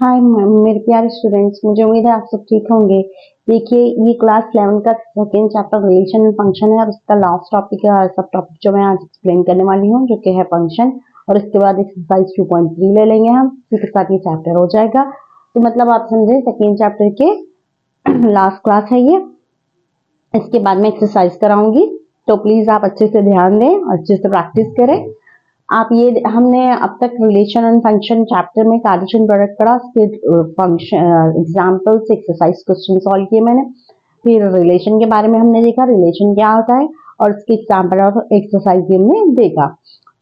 हाय मेरे प्यारे स्टूडेंट्स, मुझे उम्मीद है आप सब ठीक होंगे। देखिए, ये क्लास 11 का second chapter relation and function है और उसका लास्ट टॉपिक है, सब टॉपिक जो मैं आज एक्सप्लेन करने वाली हूँ, जो कि है फंक्शन। और इसके बाद एक्सरसाइज 2.3 ले लेंगे हम, इसी के साथ ये चैप्टर हो जाएगा। तो मतलब आप समझे सेकेंड चैप्टर के लास्ट क्लास है ये। इसके बाद मैं एक्सरसाइज कराऊंगी, तो प्लीज आप अच्छे से ध्यान दें और अच्छे से प्रैक्टिस करें। आप ये हमने अब तक रिलेशन एंड फंक्शन चैप्टर में कार्टेशियन प्रोडक्ट पढ़ा, उसके function examples exercise question solve किए मैंने। फिर रिलेशन के बारे में हमने देखा, रिलेशन क्या होता है, और उसके एग्जांपल और एक्सरसाइज भी हमने देखा।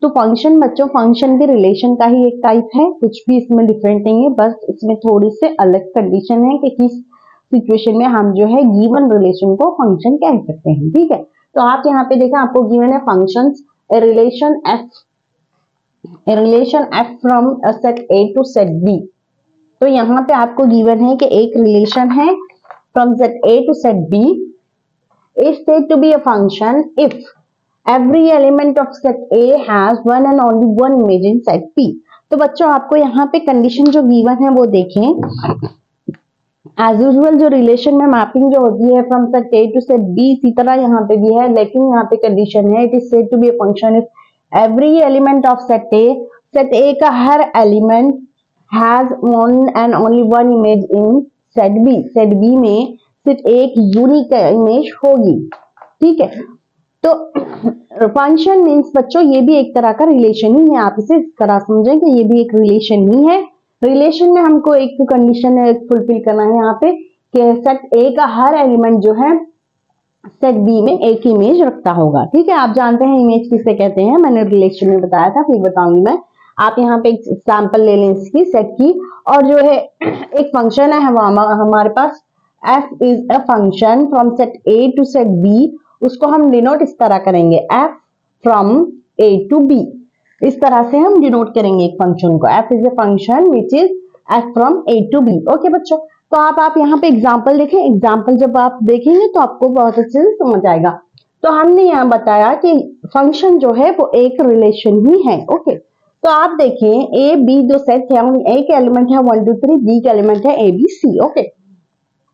तो फंक्शन बच्चों, फंक्शन भी रिलेशन का ही एक टाइप है, कुछ भी इसमें डिफरेंट नहीं है, बस इसमें थोड़ी से अलग कंडीशन है कि किस सिचुएशन में हम जो है गिवन रिलेशन को फंक्शन कह सकते हैं। ठीक है, तो आप यहाँ पे देखा, आपको गिवन है functions relation F from set A to set B. तो यहाँ पे आपको गिवन है कि एक रिलेशन है from set A to set B is said to be a function if every element of set A has one and only one image in set B। तो बच्चों, आपको यहाँ पे कंडीशन जो गिवन है वो देखें। एज यूजुअल जो रिलेशन में मैपिंग जो होती है from set A to set B, इसी तरह यहाँ पे भी है, लेकिन यहाँ पे कंडीशन है it is said to be a function if every element of set A का हर element has one and only one image in set B. Set B में सिर्फ एक यूनिक इमेज होगी। ठीक है, तो फंक्शन मीन्स बच्चों ये भी एक तरह का रिलेशन ही है, आप इसे इस तरह समझें कि ये भी एक रिलेशन ही है। रिलेशन में हमको एक कंडीशन फुलफिल करना है यहाँ पे कि सेट ए का हर एलिमेंट जो है सेट बी में एक इमेज रखता होगा। ठीक है, आप जानते हैं इमेज किसे कहते हैं, मैंने रिलेशन में बताया था, फिर बताऊंगी मैं। आप यहाँ पे एक एग्जाम्पल ले लें इसकी सेट की, और जो है एक फंक्शन है हमारे पास f is a function from set a to set b। उसको हम डिनोट इस तरह करेंगे, f from a to b। इस तरह से हम डिनोट करेंगे एक फंक्शन को, f is a function which is f from a to b। Okay बच्चों, तो आप यहाँ पे एग्जाम्पल देखें। एग्जाम्पल जब आप देखेंगे तो आपको बहुत अच्छे से समझ आएगा। तो हमने यहाँ बताया कि फंक्शन जो है वो एक रिलेशन ही है। ओके, तो आप देखें ए बी दो सेट है, ए के एलिमेंट है 1 2 3, बी के एलिमेंट है ए बी सी। ओके,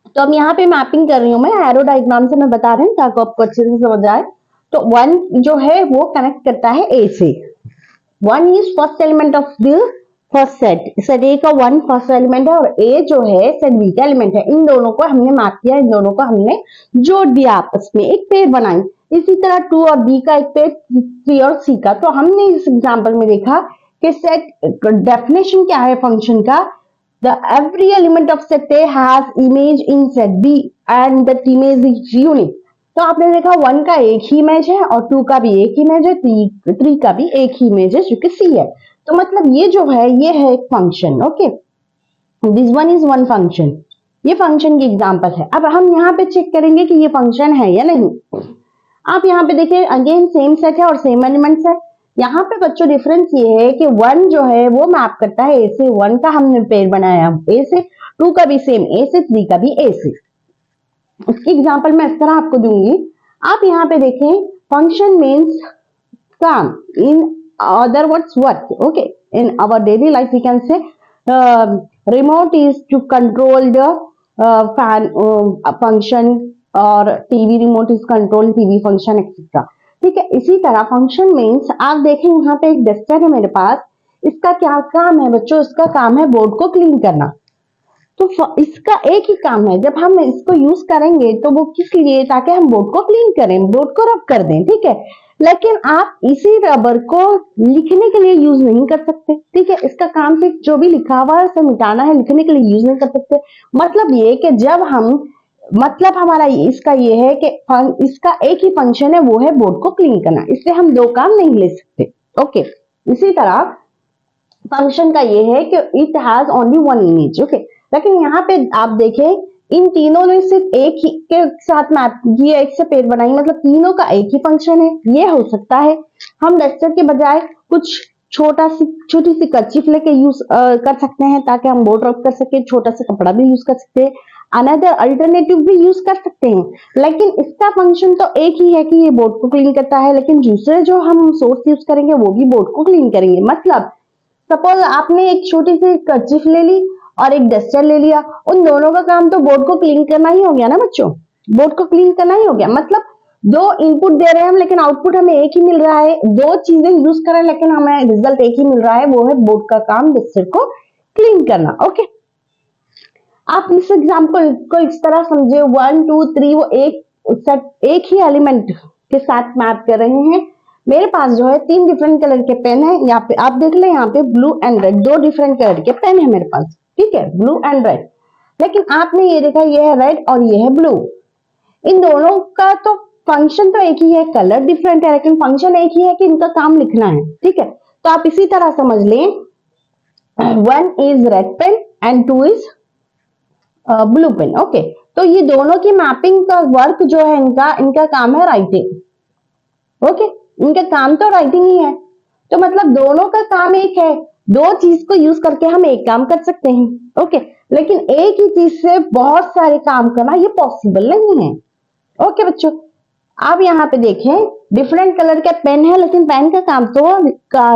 तो अब यहाँ पे मैपिंग कर रही हूँ मैं, एरो डायग्राम से मैं बता रही हूँ ताकि आपको अच्छे से समझ आए। तो 1 जो है वो कनेक्ट करता है ए से। 1 is first element of the first set, set A का 1 फर्स्ट एलिमेंट है और ए जो है सेट बी का एलिमेंट है। इन दोनों को हमने मैप किया, इन दोनों को हमने जोड़ दिया आपस में, एक पेड़ बनाई। इसी तरह 2 और बी का एक पेड़, 3 और सी का। तो हमने इस एग्जाम्पल में देखा कि सेट डेफिनेशन क्या है फंक्शन का, every element of set A has image in set B and that image is unique। तो आपने देखा 1 का एक ही इमेज है और 2 का भी एक इमेज है, 3 का भी एक ही इमेज है जो कि C है। तो मतलब ये जो है ये है एक function. Okay, this one is one function, ये फंक्शन की एग्जांपल है। अब हम यहाँ पे चेक करेंगे कि ये फंक्शन है या नहीं। आप यहाँ पे देखिए, अगेन सेम सेट है और सेम एलिमेंट्स है। यहाँ पे बच्चों डिफरेंस ये है कि 1 जो है वो मैप करता है ए से, 1 का हमने पेयर बनाया ए से, 2 का भी सेम ए से, 3 का भी ए से। उसकी एग्जांपल मैं इस तरह आपको दूंगी। आप यहाँ पे देखें, फंक्शन मीन्स काम, in other words work. Okay, in our daily life we can say remote is to control the fan function, और TV remote is control TV function etcetera. ठीक है, इसी तरह फंक्शन मीन्स आप देखें यहाँ पे एक डस्टर है मेरे पास, इसका क्या काम है बच्चों, इसका काम है बोर्ड को क्लीन करना। तो इसका एक ही काम है, जब हम इसको यूज करेंगे तो वो किस लिए, ताकि हम बोर्ड को क्लीन करें, बोर्ड को रब कर दें। ठीक है, लेकिन आप इसी रबर को लिखने के लिए यूज नहीं कर सकते। ठीक है, इसका काम सिर्फ जो भी लिखा हुआ है उसे मिटाना है, लिखने के लिए यूज नहीं कर सकते। मतलब ये कि जब हम, मतलब हमारा इसका ये है कि इसका एक ही फंक्शन है, वो है बोर्ड को क्लीन करना, इससे हम दो काम नहीं ले सकते। ओके, इसी तरह फंक्शन का ये है कि it has only one image. Okay, लेकिन यहाँ पे आप देखें, इन तीनों ने सिर्फ एक ही के साथ मैप किया, एक से पेड़ बनाई, मतलब तीनों का एक ही फंक्शन है। ये हो सकता है हम डस्टर के बजाय कुछ छोटी सी कर्चीफ लेके यूज कर सकते हैं ताकि हम बोर्ड रब कर सके, छोटा सा कपड़ा भी यूज कर सकते हैं, अनदर अल्टरनेटिव भी यूज कर सकते हैं। लेकिन इसका फंक्शन तो एक ही है कि ये बोर्ड को क्लीन करता है, लेकिन दूसरे जो हम सोर्स यूज करेंगे वो भी बोर्ड को क्लीन करेंगे। मतलब सपोज आपने एक छोटी सी कर्चीफ ले ली और एक डस्टर ले लिया, उन दोनों का काम तो बोर्ड को क्लीन करना ही हो गया ना बच्चों, बोर्ड को क्लीन करना ही हो गया। मतलब दो इनपुट दे रहे हैं हम लेकिन आउटपुट हमें एक ही मिल रहा है, दो चीजें यूज कर रहे हैं लेकिन हमें रिजल्ट एक ही मिल रहा है, वो है बोर्ड का काम डस्टर को क्लीन करना। ओके, आप इस एग्जाम्पल को इस तरह समझे, 1 2 3 वो एक ही एलिमेंट के साथ मैप कर रहे हैं। मेरे पास जो है 3 डिफरेंट कलर के पेन है, यहाँ पे आप देख ले, यहाँ पे blue and red, 2 different colour के पेन है मेरे पास, ठीक है, ब्लू एंड रेड। लेकिन आपने ये देखा ये है रेड और ये है ब्लू, इन दोनों का तो फंक्शन तो एक ही है, कलर डिफरेंट है लेकिन फंक्शन एक ही है कि इनका काम लिखना है, ठीक है। तो आप इसी तरह समझ लें, 1 is red pen and 2 is blue pen. Okay, तो ये दोनों की मैपिंग का वर्क जो है इनका काम है राइटिंग। ओके, इनका काम तो राइटिंग ही है, तो मतलब दोनों का काम एक है, दो चीज को यूज करके हम एक काम कर सकते हैं। ओके, लेकिन एक ही चीज से बहुत सारे काम करना ये पॉसिबल नहीं है। ओके बच्चों, आप यहाँ पे देखें डिफरेंट कलर के पेन है लेकिन पेन का काम तो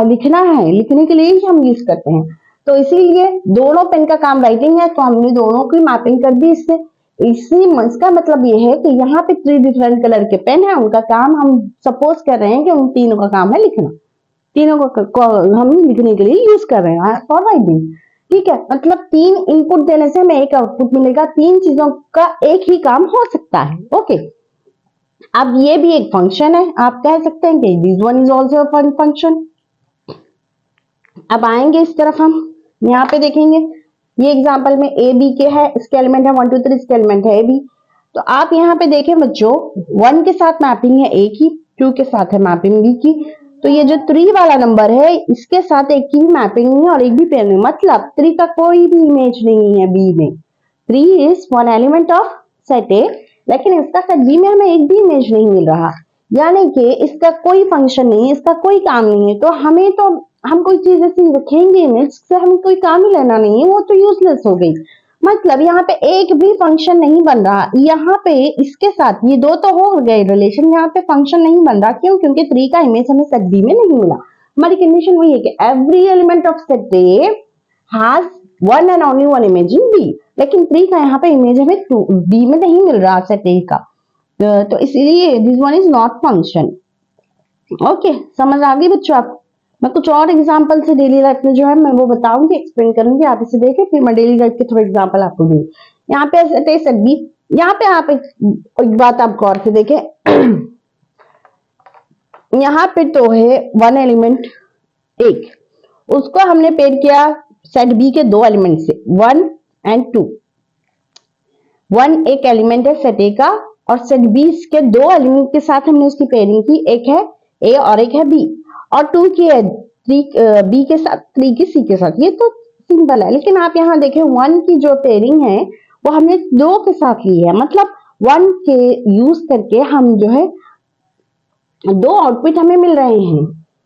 लिखना है, लिखने के लिए ही हम यूज करते हैं, तो इसीलिए दोनों पेन का काम राइटिंग है, तो हमने दोनों की मैपिंग कर दी इससे। इसका मतलब ये है कि यहाँ पे 3 डिफरेंट कलर के पेन है, उनका काम हम सपोज कर रहे हैं कि उन तीनों का काम है लिखना, तीनों को हम लिखने के लिए यूज कर रहे हैं फॉर राइटिंग, ठीक है। मतलब 3 इनपुट देने से हमें एक आउटपुट मिलेगा, 3 चीजों का एक ही काम हो सकता है। ओके, अब ये भी एक फंक्शन है, आप कह सकते हैं कि this one is also function. अब आएंगे इस तरफ, हम यहाँ पे देखेंगे ये एग्जांपल में ए बी के है, इसके एलिमेंट है 1 2 3, इसके एलिमेंट है ए बी। तो आप यहाँ पे देखें बच्चों, 1 के साथ मैपिंग है ए की, 2 के साथ है मैपिंग बी की, तो ये जो 3 वाला नंबर है इसके साथ एक की मैपिंग नहीं और एक भी पेयर नहीं, मतलब 3 का कोई भी इमेज नहीं है बी में। 3 is one element of set ए, लेकिन इसका सेट बी में हमें एक भी इमेज नहीं मिल रहा, यानी कि इसका कोई फंक्शन नहीं है, इसका कोई काम नहीं है। तो हमें तो हम कोई चीज ऐसी रखेंगे इमेज से हमें कोई काम ही लेना नहीं है, वो तो यूजलेस हो गई। मतलब यहाँ पे एक भी फंक्शन नहीं बन रहा, यहाँ पे इसके साथ ये दो तो हो गए रिलेशन, यहाँ पे फंक्शन नहीं बन रहा, क्यों? क्योंकि 3 का इमेज हमें सेट बी में नहीं मिला। हमारी कंडीशन वही है कि every element of set A has one and only one image in B, लेकिन 3 का यहाँ पे इमेज हमें बी में नहीं मिल रहा सेट ए का, तो इसलिए this one is not function. Okay, समझ आ गई बच्चों आप? मैं कुछ और एग्जांपल से डेली लाइफ में जो है मैं वो बताऊंगी, एक्सप्लेन करूंगी, आप इसे देखें, फिर मैं डेली लाइफ के थोड़े एग्जांपल आपको दूंगी। यहाँ पे सेट बी, यहाँ पे आप एक बात आप गौर से देखें, यहाँ पे तो है वन एलिमेंट एक, उसको हमने पेयर किया सेट बी के 2 एलिमेंट से 1 एंड 2। 1 एक एलिमेंट है सेट ए का और सेट बी के 2 एलिमेंट के साथ हमने उसकी पेयरिंग की, एक है ए और एक है बी, और 2 की है बी के साथ, 3 की सी के साथ, ये तो सिंपल है। लेकिन आप यहाँ देखें 1 की जो पेयरिंग है वो हमने 2 के साथ ली है, मतलब 1 के यूज करके हम जो है 2 आउटपुट हमें मिल रहे हैं,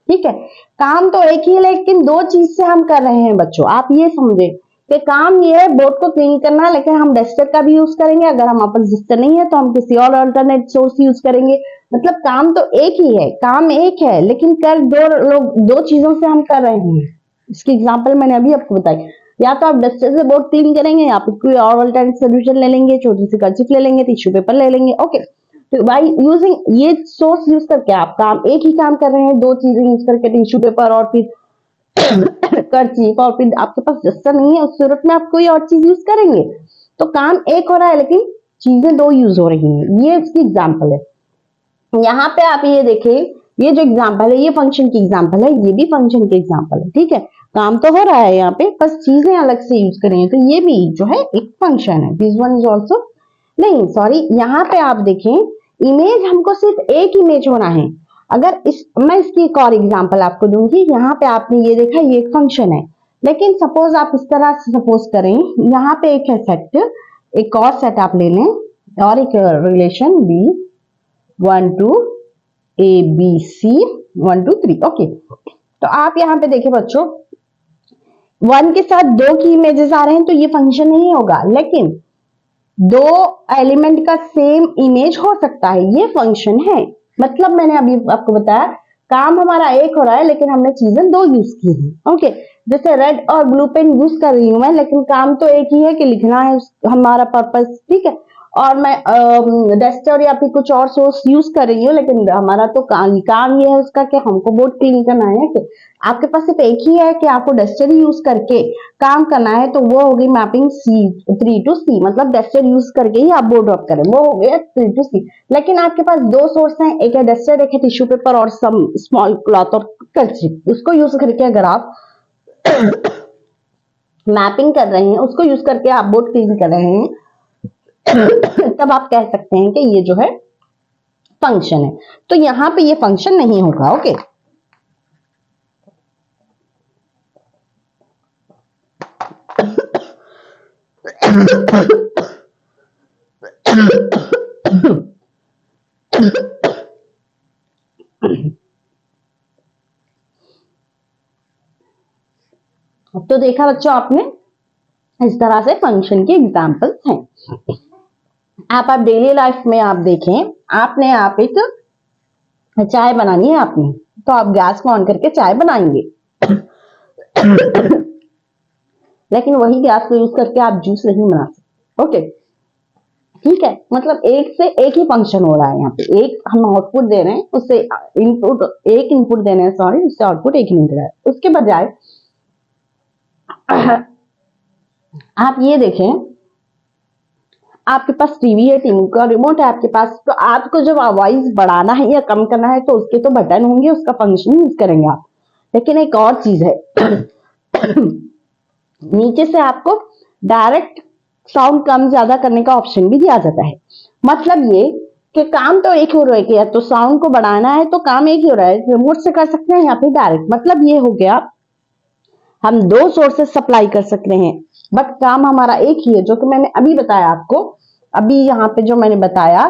ठीक है। काम तो एक ही है लेकिन 2 चीज से हम कर रहे हैं बच्चों, आप ये समझे कि काम ये है बोर्ड को क्लीन करना, लेकिन हम डस्टर का भी यूज करेंगे, अगर हमारे पास डस्टर नहीं है तो हम किसी और अल्टरनेट सोर्स यूज करेंगे। मतलब काम तो एक ही है, काम एक है लेकिन कर दो चीजों से हम कर रहे हैं। इसकी एग्जांपल मैंने अभी आपको बताई, या तो आप डस्टर से बोर्ड क्लीन करेंगे या फिर कोई और अल्टरनेट सोल्यूशन ले लेंगे, छोटी सी कर्चिफ ले लेंगे, टिश्यू पेपर ले लेंगे। ओके, तो बाई यूजिंग ये सोर्स यूज करके आप काम एक ही काम कर रहे हैं, 2 चीजें यूज करके, टिश्यू पेपर और फिर कर्चीफ, और फिर आपके पास डस्टर नहीं है, उस सूरत में आप कोई और चीज यूज करेंगे, तो काम एक हो रहा है लेकिन चीजें 2 यूज हो रही हैं। ये इसकी एग्जांपल है। यहाँ पे आप ये देखें, ये जो एग्जांपल है ये फंक्शन की एग्जांपल है, ये भी फंक्शन की एग्जांपल है, ठीक है। काम तो हो रहा है यहाँ पे, बस चीजें अलग से यूज करेंगे, तो ये भी जो है एक फंक्शन है। दिस वन इज ऑल्सो, नहीं सॉरी, यहाँ पे आप देखें इमेज हमको सिर्फ एक इमेज होना है। अगर मैं इसकी एक और एग्जांपल आपको दूंगी, यहाँ पे आपने ये देखा ये एक फंक्शन है, लेकिन सपोज आप इस तरह से सपोज करें, यहाँ पे एक है सेट, एक और सेट आप ले लें और एक relation B 1 2 A B C 1 2 3। Okay, तो आप यहाँ पे देखें बच्चों 1 के साथ 2 की इमेजेस आ रहे हैं तो ये फंक्शन नहीं होगा, लेकिन 2 एलिमेंट का सेम इमेज हो सकता है, ये फंक्शन है। मतलब मैंने अभी आपको बताया काम हमारा एक हो रहा है लेकिन हमने चीजें दो यूज की है। ओके, जैसे रेड और ब्लू पेन यूज कर रही हूँ मैं, लेकिन काम तो एक ही है कि लिखना है हमारा पर्पस, ठीक है। और मैं डस्टर या फिर कुछ और सोर्स यूज कर रही हूँ, लेकिन हमारा तो काम ये है उसका कि हमको बोर्ड क्लीन करना है। कि आपके पास सिर्फ एक ही है कि आपको डस्टर यूज करके काम करना है, तो वो होगी मैपिंग C3 to C, मतलब डस्टर यूज करके ही आप बोर्ड ड्रॉप करें, वो हो गया 3 to C। लेकिन आपके पास दो सोर्स हैं, एक है डस्टर, एक है टिश्यू पेपर और सम स्मॉल क्लॉथ और कर्ची, उसको यूज करके अगर आप मैपिंग कर रहे हैं, उसको यूज करके आप बोर्ड क्लीन कर रहे हैं, तब आप कह सकते हैं कि ये जो है फंक्शन है। तो यहां पे ये फंक्शन नहीं होगा। ओके, तो देखा बच्चों आपने, इस तरह से फंक्शन के एग्जांपल्स हैं। आप डेली लाइफ में आप देखें, आपने आप एक चाय बनानी है आपने, तो आप गैस को ऑन करके चाय बनाएंगे, लेकिन वही गैस को यूज करके आप जूस नहीं बना सकते। ओके, ठीक है, मतलब एक से एक ही फंक्शन हो रहा है यहाँ पे, एक हम आउटपुट दे रहे हैं, उससे इनपुट एक इनपुट दे रहे हैं, सॉरी, उससे आउटपुट एक ही मिल रहा है। उसके बजाय आप ये देखें, आपके पास टीवी है, टीवी का रिमोट है आपके पास, तो आपको जब वॉइस बढ़ाना है या कम करना है तो उसके तो बटन होंगे, उसका फंक्शन यूज करेंगे आप। लेकिन एक और चीज है, नीचे से आपको डायरेक्ट साउंड कम ज्यादा करने का ऑप्शन भी दिया जाता है। मतलब ये कि काम तो एक हो रहा है कि या तो साउंड को बढ़ाना है तो काम एक ही हो रहा है, रिमोट से कर सकते हैं या फिर डायरेक्ट। मतलब ये हो गया, हम दो सोर्सेस सप्लाई कर सकते हैं, बट काम हमारा एक ही है, जो कि मैंने अभी बताया आपको। अभी यहाँ पे जो मैंने बताया,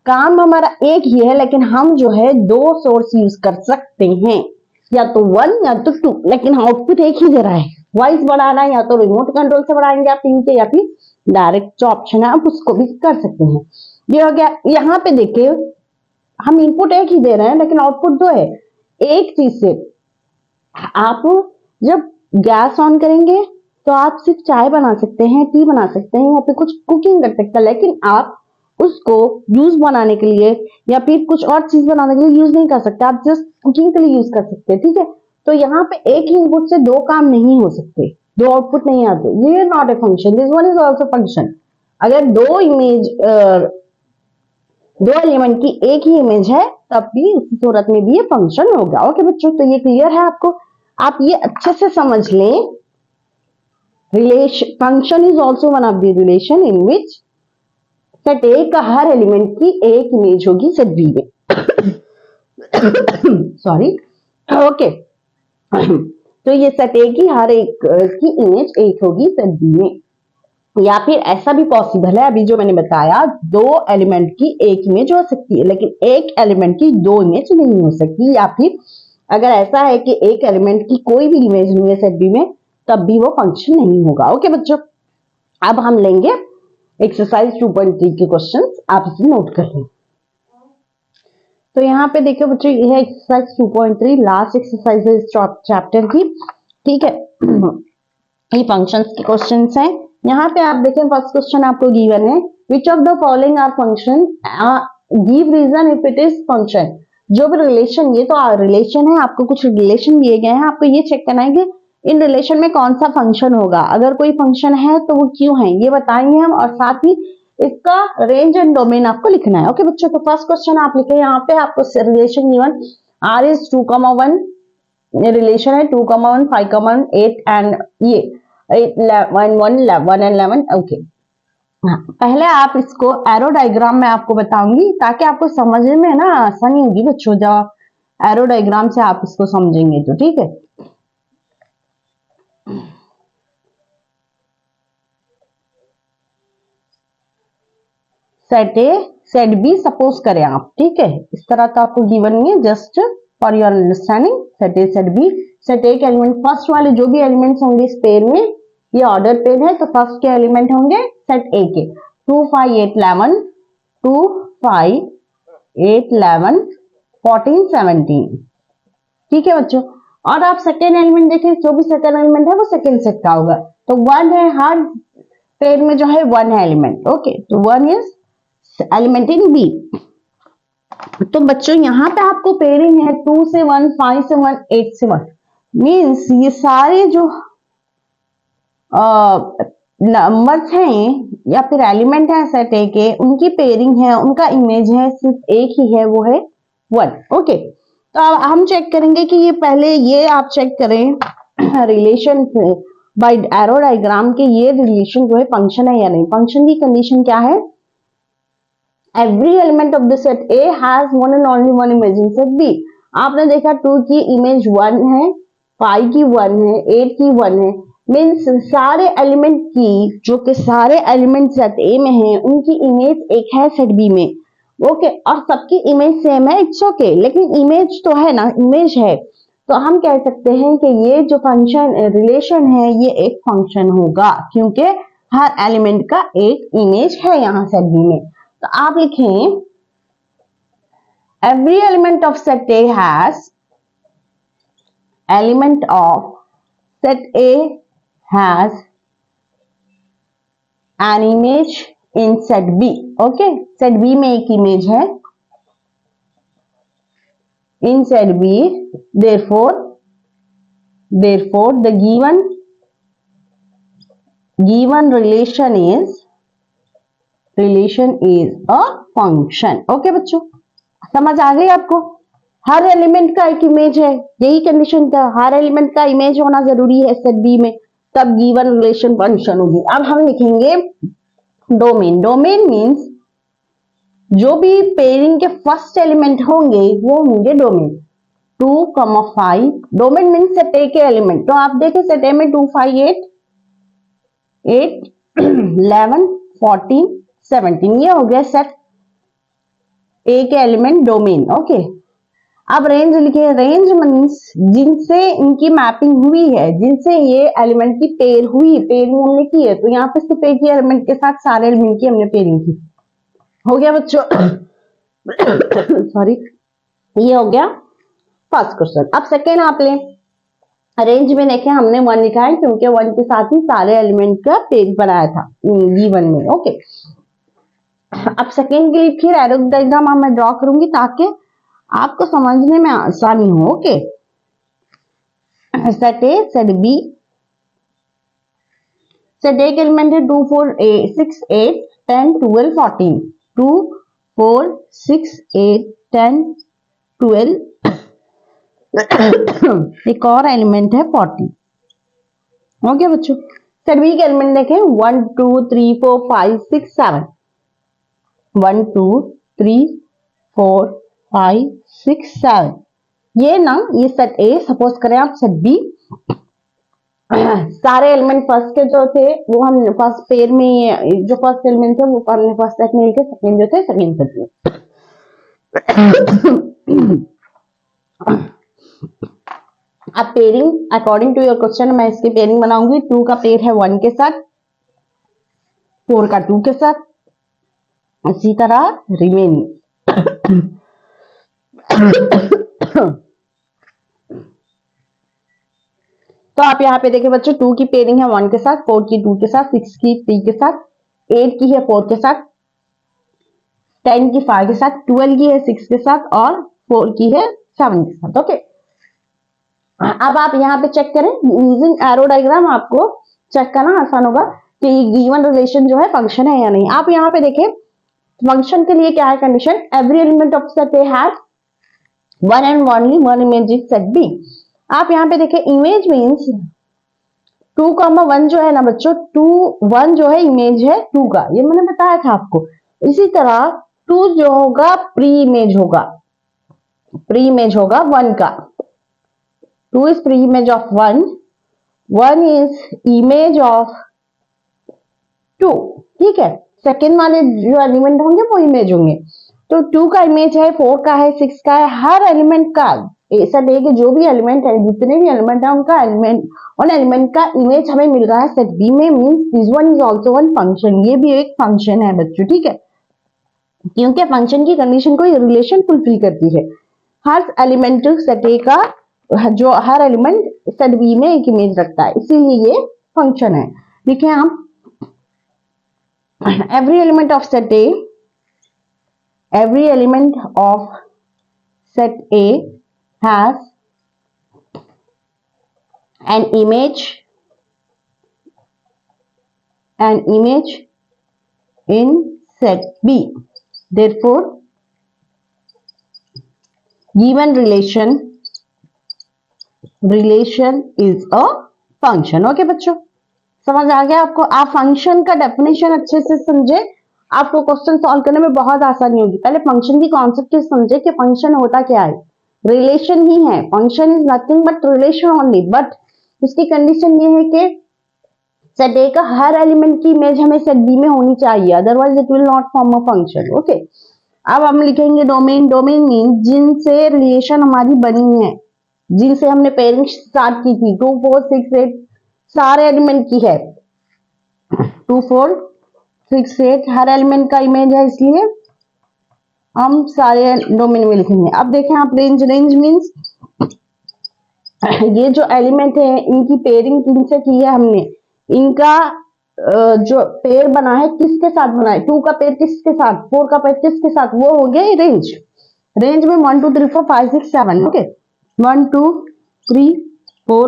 काम हमारा एक ही है, लेकिन हम जो है दो सोर्स यूज कर सकते हैं, या तो 1 या तो 2, लेकिन आउटपुट एक ही दे रहा है। वॉइस बढ़ाना है या तो रिमोट कंट्रोल से बढ़ाएंगे आप टीवी के, या फिर डायरेक्ट जो ऑप्शन है आप उसको भी कर सकते हैं। ये हो गया। यहाँ पे देखिए, हम इनपुट एक ही दे रहे हैं लेकिन आउटपुट दो है। एक चीज से आप जब गैस ऑन करेंगे तो आप सिर्फ चाय बना सकते हैं, टी बना सकते हैं, या फिर कुछ कुकिंग कर सकते हैं, लेकिन आप उसको जूस बनाने के लिए या फिर कुछ और चीज बनाने के लिए यूज नहीं कर सकते, आप जस्ट कुकिंग के लिए यूज कर सकते हैं, ठीक है। तो यहाँ पे एक ही इनपुट से दो काम नहीं हो सकते, दो आउटपुट नहीं आते, ये not a function, this one is also function. अगर दो एलिमेंट की एक ही इमेज है, तब भी उस सूरत में भी ये फंक्शन होगा। ओके बच्चों, तो ये क्लियर है आपको, आप ये अच्छे से समझ लें। Relation function is also one of the relation in which set A का हर एलिमेंट की एक इमेज होगी सेट बी में। Sorry, okay. तो ये सेट ए की हर एक की इमेज एक होगी सेट बी में, या फिर ऐसा भी पॉसिबल है, अभी जो मैंने बताया, दो एलिमेंट की एक इमेज हो सकती है लेकिन एक एलिमेंट की दो इमेज नहीं हो सकती, या फिर अगर ऐसा है कि एक एलिमेंट की कोई भी इमेज नहीं है सेट बी में, तब भी वो फंक्शन नहीं होगा। ओके बच्चों, अब हम लेंगे एक्सरसाइज 2.3 के क्वेश्चंस, आप इसे नोट कर लें। तो यहाँ पे देखिए बच्चों, ये है एक्सरसाइज 2.3, लास्ट एक्सरसाइज है इस चैप्टर की, ठीक है। ये फंक्शंस के क्वेश्चंस हैं। यहाँ पे आप देखें, फर्स्ट क्वेश्चन आपको गिवन है, which of the following are function, give reason if it is function. जो भी रिलेशन, ये तो रिलेशन है, आपको कुछ रिलेशन दिए गए हैं, आपको ये चेक करना है कि इन रिलेशन में कौन सा फंक्शन होगा, अगर कोई फंक्शन है तो वो क्यों है, ये बताएंगे हम, और साथ ही इसका रेंज एंड डोमेन आपको लिखना है। ओके बच्चों, तो फर्स्ट क्वेश्चन आप लिखे, यहाँ पे आपको रिलेशन गिवन, आर इज 2,1, ये रिलेशन है 2,1, 5,1, 8 एंड ये 8, 1 एंड 11। ओके, पहले आप इसको एरो डायग्राम में आपको बताऊंगी ताकि आपको समझने में ना आसानी होगी बच्चों, जब एरो डायग्राम से आप इसको समझेंगे तो, ठीक है। Set A set B suppose करें आप, ठीक है, इस तरह तो आपको गिवन नहीं है, just for your understanding. Set A set B, set A के एलिमेंट, फर्स्ट वाले जो भी एलिमेंट्स होंगे इस पेयर में, ये ऑर्डर पेयर है, तो फर्स्ट के एलिमेंट होंगे सेट ए के 2, 5, 8, 11, 2, 5, 8, 11, 14, 17, ठीक है बच्चों। और आप सेकेंड एलिमेंट देखें, जो भी सेकेंड एलिमेंट है वो सेकेंड सेट का होगा, तो 1 है, हर पेयर में जो है 1 है एलिमेंट। ओके, तो 1 इज एलिमेंट इन बी। तो बच्चों यहाँ पे आपको पेयरिंग है 2 से 1, 5 से 1, 8 से 1, मीन्स ये सारे जो नंबर्स हैं या फिर एलिमेंट है सेट ए के, उनकी पेयरिंग है, उनका इमेज है सिर्फ एक ही है, वो है 1। ओके, तो अब हम चेक करेंगे कि ये पहले ये आप चेक करें रिलेशन बाय एरो डायग्राम के, ये रिलेशन जो है फंक्शन है या नहीं। फंक्शन की कंडीशन क्या है? Every element of the set A has one and only one image in set B। आपने देखा 2 की इमेज 1 है, 5 की 1 है, 8 की 1 है, मीन्स सारे एलिमेंट की, जो कि सारे एलिमेंट सेट A में हैं, उनकी इमेज एक है सेट B में। ओके, और सबकी इमेज सेम है, इट्स ओके, लेकिन इमेज तो है ना, इमेज है, तो हम कह सकते हैं कि ये जो फंक्शन रिलेशन है ये एक फंक्शन होगा, क्योंकि हर एलिमेंट का एक इमेज है यहाँ सेट B में। तो आप लिखें every element of set A has element of set A has an image in set B। Okay, set B में एक इमेज है in set B, therefore the given relation is a function। Okay बच्चों, समझ आ गई आपको? हर element का एक image है, यही कंडीशन था, हर एलिमेंट का इमेज होना जरूरी है सेट बी में, तब गिवन रिलेशन फंक्शन होगी। अब हम लिखेंगे डोमेन। डोमेन मींस जो भी पेयरिंग के फर्स्ट एलिमेंट होंगे वो होंगे domain. 2, 5 domain means set A के एलिमेंट। तो आप देखें सेट ए में 2, 5, 8, 11, 14, 17, ये हो गया सेट ए के एलिमेंट डोमेन। ओके, अब रेंज लिखे। रेंज मीन्स जिनसे इनकी मैपिंग हुई है, जिनसे ये एलिमेंट की पेयर हुई, पेयरिंग हमने की है, तो यहाँ पे सिर्फ एक ही एलिमेंट के साथ सारे एलिमेंट की हमने पेयरिंग की। हो गया बच्चों? सॉरी, ये हो गया फर्स्ट क्वेश्चन। अब सेकेंड आप लें। रेंज में देखें हमने 1 लिखा है क्योंकि 1 के साथ ही सारे एलिमेंट का पेज बनाया था गिवन में। ओके, अब सेकेंड के लिए फिर एरो डायग्राम मैं ड्रॉ करूंगी ताकि आपको समझने में आसानी हो। Okay, set A, set B, set A के एलिमेंट है 2, 4, 6, 8, 10, 12, 14। 2, 4, 6, 8, 10, 12 एक और एलिमेंट है 40। ओके बच्चों, सेट बी के एलिमेंट देखें 1, 2, 3, 4, 5, 6, 7। 1, 2, 3, 4, 5, 6, 7। ये ना, ये सेट ए, सपोज करें आप सेट बी, सारे एलिमेंट फर्स्ट के जो थे वो हम फर्स्ट पेयर में, जो फर्स्ट एलिमेंट थे वो हमने फर्स्ट सेट में लिखे, सेकंड जो थे सेकंड सेट में। अब pairing according to your question मैं इसकी पेयरिंग बनाऊंगी। 2 का पेयर है 1 के साथ, 4 का 2 के साथ, इसी तरह रिमेनिंग। तो आप यहाँ पे देखिए बच्चों, 2 की पेयरिंग है 1 के साथ, 4 की 2 के साथ, 6 की 3 के साथ, 8 की है 4 के साथ, 10 की 5 के साथ, 12 की है 6 के साथ और 4 की है 7 के साथ। ओके, अब आप यहाँ पे चेक करें यूजिंग एरो डायग्राम, आपको चेक करना आसान होगा कि गिवन रिलेशन जो है फंक्शन है या नहीं। आप यहाँ पे देखें फंक्शन के लिए क्या है condition? Every element of set A has one and only one image in set B. आप यहाँ पे देखें इमेज मीन्स 2,1 जो है ना बच्चों, 2, 1 जो है इमेज है 2 का, ये मैंने बताया था आपको। इसी तरह 2 जो होगा प्री इमेज होगा, प्री इमेज होगा 1 का। 2 is pre image of 1, 1 is image of 2। ठीक है, सेकेंड वाले जो एलिमेंट होंगे वो इमेज होंगे। तो 2 का इमेज है, 4 का है, 6 का है, हर एलिमेंट का ऐसा देखे जो भी एलिमेंट है, जितने भी एलिमेंट है उनका एलिमेंट, उन एलिमेंट का इमेज हमें मिल रहा है सेट बी में, means this one is also one function. ये भी एक फंक्शन है बच्चों, ठीक है, क्योंकि फंक्शन की कंडीशन कोई रिलेशन फुलफिल करती है। हर एलिमेंट सेट ए का जो हर एलिमेंट सेट बी में एक इमेज रखता है, इसीलिए ये फंक्शन है। देखिए आप, every element of set A, every element of set A has an image in set B. Therefore, given relation is a function. Okay बच्चों, समझ आ गया आपको? आप फंक्शन का डेफिनेशन अच्छे से समझे, आपको क्वेश्चन सॉल्व करने में बहुत आसानी होगी। पहले फंक्शन की कॉन्सेप्ट समझे कि फंक्शन होता क्या है। रिलेशन ही है, function is nothing but relation only. But इसकी कंडीशन ये है कि सेट ए का हर एलिमेंट की इमेज हमें सेट बी में होनी चाहिए, otherwise it will not form a function. Okay, अब हम लिखेंगे डोमेन। डोमेन मीन जिनसे रिलेशन हमारी बनी है, जिनसे हमने पेयरिंग स्टार्ट की थी, 2 4 6 8 सारे एलिमेंट की है। 2 4 6 8 हर एलिमेंट का इमेज है, इसलिए हम सारे डोमेन में लिखेंगे। अब देखें आप, रेंज। रेंज मीन्स ये जो एलिमेंट है इनकी पेयरिंग किनसे की है हमने, इनका जो पेयर बना है किसके साथ बना है, 2 का पेयर किसके साथ, 4 का पेयर किसके साथ, वो हो गया रेंज। रेंज में 1 2 3 4 5 6 7। ओके, 1 2 3 4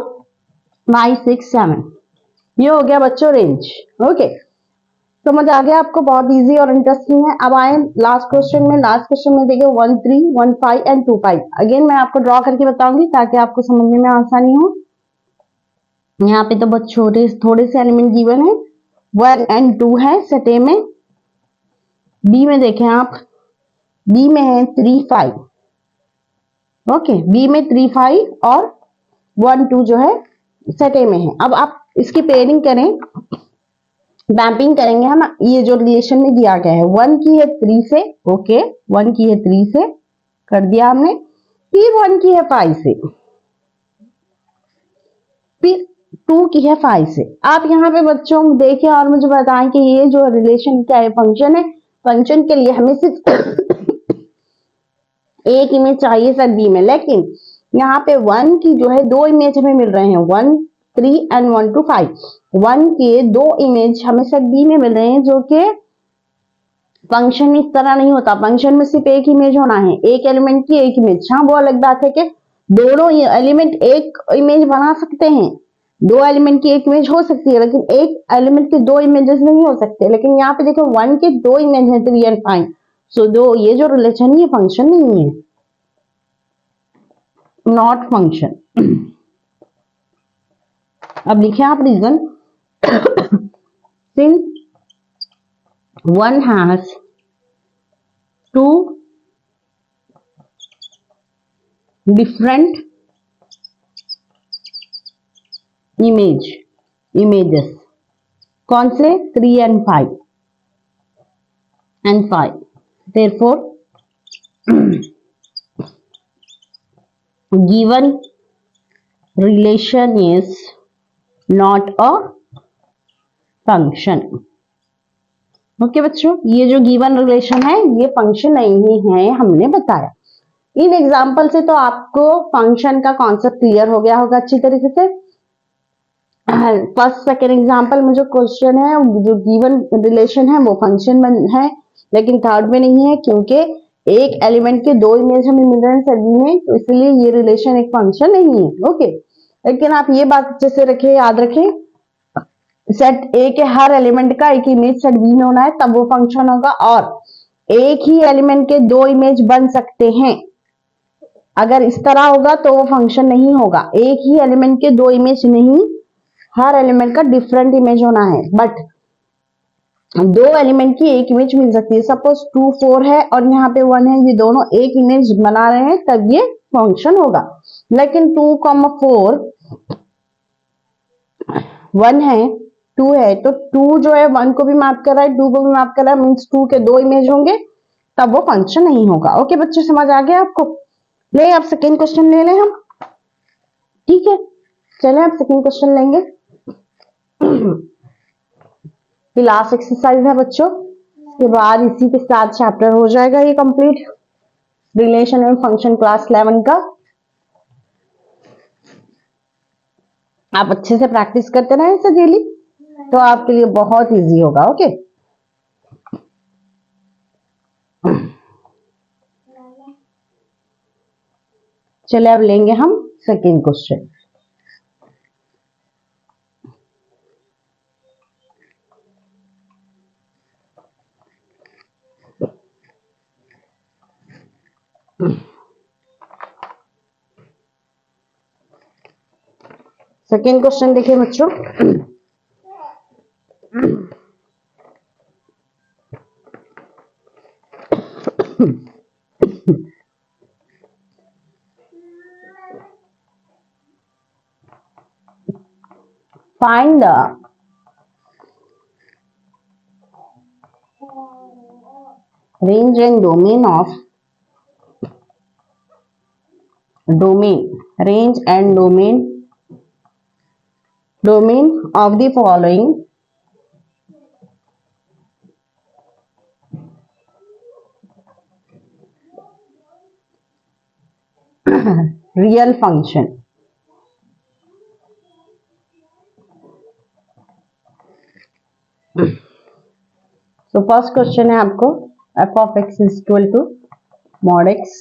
5 6 7, ये हो गया बच्चों रेंज। ओके, समझ आ गया आपको? बहुत इजी और इंटरेस्टिंग है। अब आए लास्ट क्वेश्चन में। लास्ट क्वेश्चन में देखिए 1 3 1 5 एंड 2 5। अगेन मैं आपको ड्रॉ करके बताऊंगी ताकि आपको समझने में आसानी हो। यहाँ पे तो बहुत छोटे थोड़े से एलिमेंट गिवन है, 1 एंड 2 है सेट ए में। बी में देखें आप, बी में है 3 5। ओके, बी में 3 5 और 1 2 जो है सेट ए में है। अब आप इसकी पेयरिंग करें, मैपिंग करेंगे हम। ये जो रिलेशन में दिया गया है, 1 की है 3 से। ओके, 1 की है 3 से कर दिया हमने, फिर 1 की है 5 से, फिर 2 की है 5 से। आप यहाँ पे बच्चों देखें और मुझे बताएं कि ये जो रिलेशन क्या है, फंक्शन है। फंक्शन के लिए हमें सिर्फ एक इमेज चाहिए सेट बी में, लेकिन यहाँ पे 1 की जो है 2 इमेज हमें मिल रहे हैं, 1 3 एंड 1 2 5। 1 के 2 इमेज हमें सेट बी में मिल रहे हैं, जो कि फंक्शन में इस तरह नहीं होता। फंक्शन में सिर्फ एक इमेज होना है, एक एलिमेंट की एक इमेज। हाँ, वो अलग बात है कि दोनों एलिमेंट एक इमेज बना सकते हैं, 2 एलिमेंट की एक इमेज हो सकती है, लेकिन एक एलिमेंट के 2 इमेजेस नहीं हो सकते। लेकिन यहाँ पे देखो 1 के 2 इमेज है, 3 एंड 5। सो दो ये जो रिलेशन है ये फंक्शन नहीं है, नॉट फंक्शन। अब लिखे आप reason. Since 1 has 2 different images, कौन से, 3 and 5। therefore given relation is not a function। Okay बच्चों, ये जो गिवन रिलेशन है ये फंक्शन नहीं है, हमने बताया। इन एग्जाम्पल से तो आपको फंक्शन का कॉन्सेप्ट क्लियर हो गया होगा अच्छी तरीके से। फर्स्ट सेकेंड एग्जाम्पल में जो क्वेश्चन है, जो गिवन रिलेशन है वो फंक्शन में है, लेकिन थर्ड में नहीं है, क्योंकि एक एलिमेंट के 2 इमेज हमें मिल रहे हैं सभी में, तो इसलिए ये रिलेशन एक फंक्शन नहीं है। ओके, लेकिन आप ये बात अच्छे से रखें, याद रखें, सेट ए के हर एलिमेंट का एक इमेज सेट बी में होना है, तब वो फंक्शन होगा। और एक ही एलिमेंट के 2 इमेज बन सकते हैं, अगर इस तरह होगा तो वो फंक्शन नहीं होगा। एक ही एलिमेंट के 2 इमेज नहीं, हर एलिमेंट का डिफरेंट इमेज होना है, बट 2 एलिमेंट की एक इमेज मिल सकती है। सपोज 2 4 है और यहाँ पे 1 है, ये दोनों एक इमेज बना रहे हैं, तब ये फंक्शन होगा। लेकिन 2 4 1 है 2 है, तो 2 जो है 1 को भी मैप कर रहा है, 2 को भी मैप कर रहा है, मीन्स 2 के 2 इमेज होंगे, तब वो फंक्शन नहीं होगा। ओके बच्चों, समझ आ गया आपको? ले अब सेकेंड क्वेश्चन ले लें हम, ठीक है? चले अब सेकेंड क्वेश्चन लेंगे। लास्ट एक्सरसाइज है बच्चों, इसके बाद इसी के साथ चैप्टर हो जाएगा ये complete, relation and function class 11 का। आप अच्छे से प्रैक्टिस करते रहे इसे डेली, तो आपके लिए बहुत इजी होगा। ओके, चलिए अब लेंगे हम सेकेंड क्वेश्चन। सेकेंड क्वेश्चन देखिए बच्चों, find the range and domain of range and domain of the following real function। तो फर्स्ट क्वेश्चन है आपको, f of x is equal to mod x,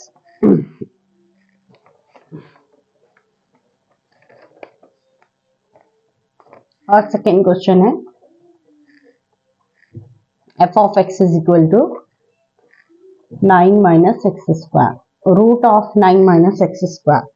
और सेकेंड क्वेश्चन है f of x is equal to 9 minus x square, root of 9 minus x square।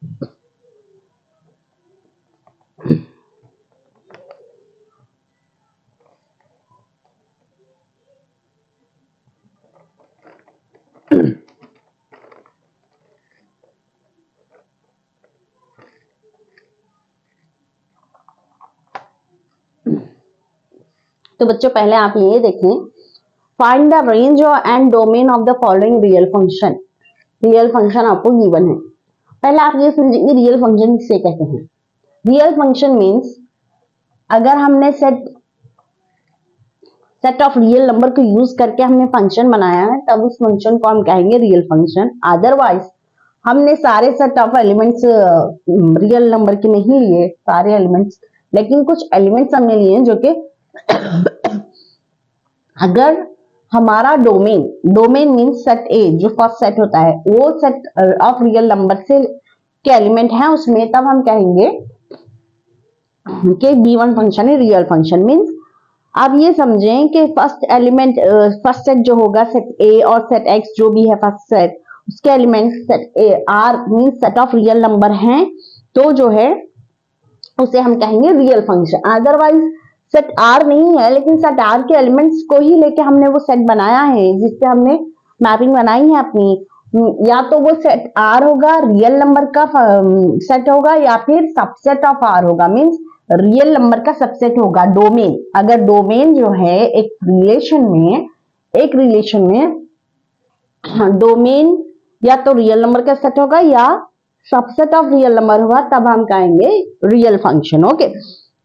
तो बच्चों पहले आप ये देखें, find the range and domain of the following real function. Real function आपको given है। पहले आप ये समझेंगे रियल फंक्शन किसे कहते हैं। रियल फंक्शन मीन्स अगर हमने सेट ऑफ रियल नंबर को यूज करके हमने फंक्शन बनाया है, तब उस फंक्शन को हम कहेंगे रियल फंक्शन। अदरवाइज हमने सारे set of elements real number के नहीं लिए, सारे एलिमेंट्स, लेकिन कुछ एलिमेंट्स हमने लिए जो कि अगर हमारा डोमेन मीन्स सेट ए जो फर्स्ट सेट होता है, वो सेट ऑफ रियल नंबर से के एलिमेंट है उसमें, तब हम कहेंगे कि गिवन फंक्शन है रियल फंक्शन। मीन्स आप ये समझें कि फर्स्ट एलिमेंट फर्स्ट सेट जो होगा सेट ए और सेट एक्स जो भी है फर्स्ट सेट, उसके element set A R means set of real number हैं, तो जो है उसे हम कहेंगे real function. Otherwise set R नहीं है लेकिन सेट आर के एलिमेंट्स को ही लेके हमने वो सेट बनाया है जिससे हमने मैपिंग बनाई है अपनी, या तो वो सेट आर होगा रियल नंबर का सेट होगा, या फिर सबसेट ऑफ आर होगा, मीन्स रियल नंबर का सबसेट होगा। डोमेन, अगर डोमेन जो है एक रिलेशन में डोमेन या तो रियल नंबर का सेट होगा या सबसेट ऑफ रियल नंबर होगा, तब हम कहेंगे रियल फंक्शन। ओके,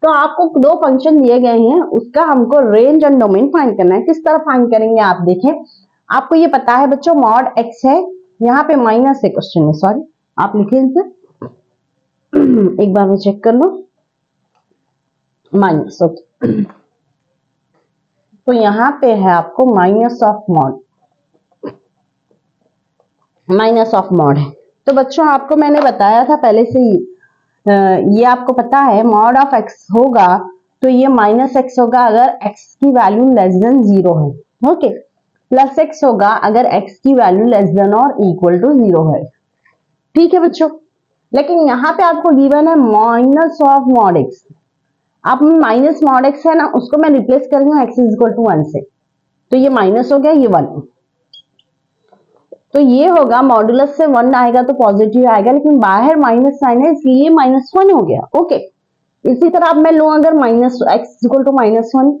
तो आपको दो फंक्शन दिए गए हैं, उसका हमको रेंज एंड डोमेन फाइंड करना है। किस तरह फाइंड करेंगे आप देखें, आपको ये पता है बच्चों मॉड एक्स है, यहाँ पे माइनस है क्वेश्चन में, सॉरी आप लिखे इनसे एक बार में चेक कर लो, माइनस। ओके, तो यहाँ पे है आपको माइनस ऑफ मॉड है। तो बच्चों आपको मैंने बताया था पहले से ही, ये आपको पता है मॉड ऑफ एक्स होगा तो ये माइनस एक्स होगा अगर एक्स की वैल्यू लेस देन 0 है। ओके, प्लस एक्स होगा अगर एक्स की वैल्यू लेस देन और इक्वल टू 0 है। ठीक है बच्चों, लेकिन यहाँ पे आपको गिवन है माइनस ऑफ मॉड एक्स। आप माइनस मॉड एक्स है ना, उसको मैं रिप्लेस कर रही हूँ एक्स इज इक्वल टू 1 से, तो ये माइनस हो गया, ये 1, तो ये होगा मॉडुलस से 1 आएगा तो पॉजिटिव आएगा, लेकिन बाहर माइनस साइन है इसलिए -1 हो गया। ओके, इसी तरह अब मैं लू अगर माइनस एक्स इक्वल टू -1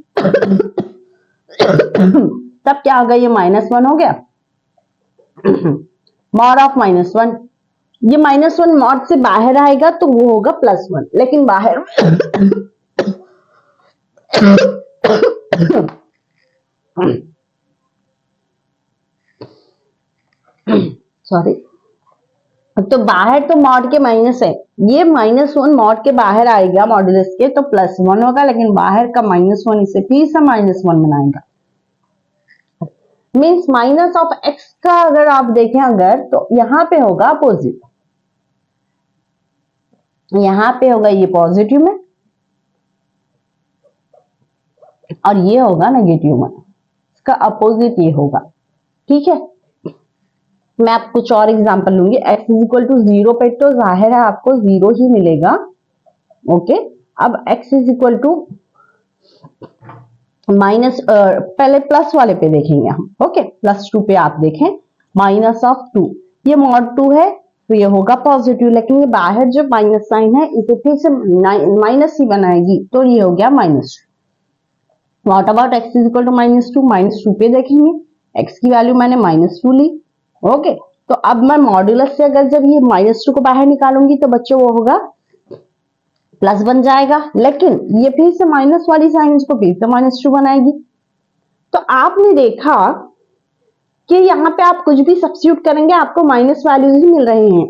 तब क्या होगा, ये -1 हो गया मॉड ऑफ -1, ये -1 मॉड से बाहर आएगा तो वो होगा +1, लेकिन बाहर सॉरी तो बाहर तो मॉड के माइनस है, ये -1 मॉड के बाहर आएगा मॉडुलस के तो +1 होगा, लेकिन बाहर का -1 इसे फिर से -1 बनाएगा। मीन्स माइनस ऑफ एक्स का अगर आप देखें अगर तो यहाँ पे होगा अपोजिट, यहाँ पे होगा ये पॉजिटिव में और ये होगा नेगेटिव में, इसका अपोजिट ये होगा। ठीक है, मैं आप कुछ और एग्जांपल लूंगी। x इज इक्वल टू 0 पे तो जाहिर है आपको 0 ही मिलेगा। ओके, अब x is equal to minus, पहले प्लस वाले पे देखेंगे हम। ओके, +2 पे आप देखें -2, ये mod 2 है तो ये होगा पॉजिटिव, लेकिन ये बाहर जो माइनस साइन है इसे फिर से माइनस ही बनाएगी तो ये हो गया -2। What about x is equal to -2 पे देखेंगे, x की वैल्यू मैंने -2 ली। ओके, तो अब मैं मॉड्यूलस से अगर जब ये -2 को बाहर निकालूंगी तो बच्चों वो होगा प्लस बन जाएगा, लेकिन ये फिर से माइनस वाली साइन इसको फिर से -2 बनाएगी। तो आपने देखा कि यहाँ पे आप कुछ भी सब्स्टिट्यूट करेंगे आपको माइनस वैल्यूज ही मिल रहे हैं।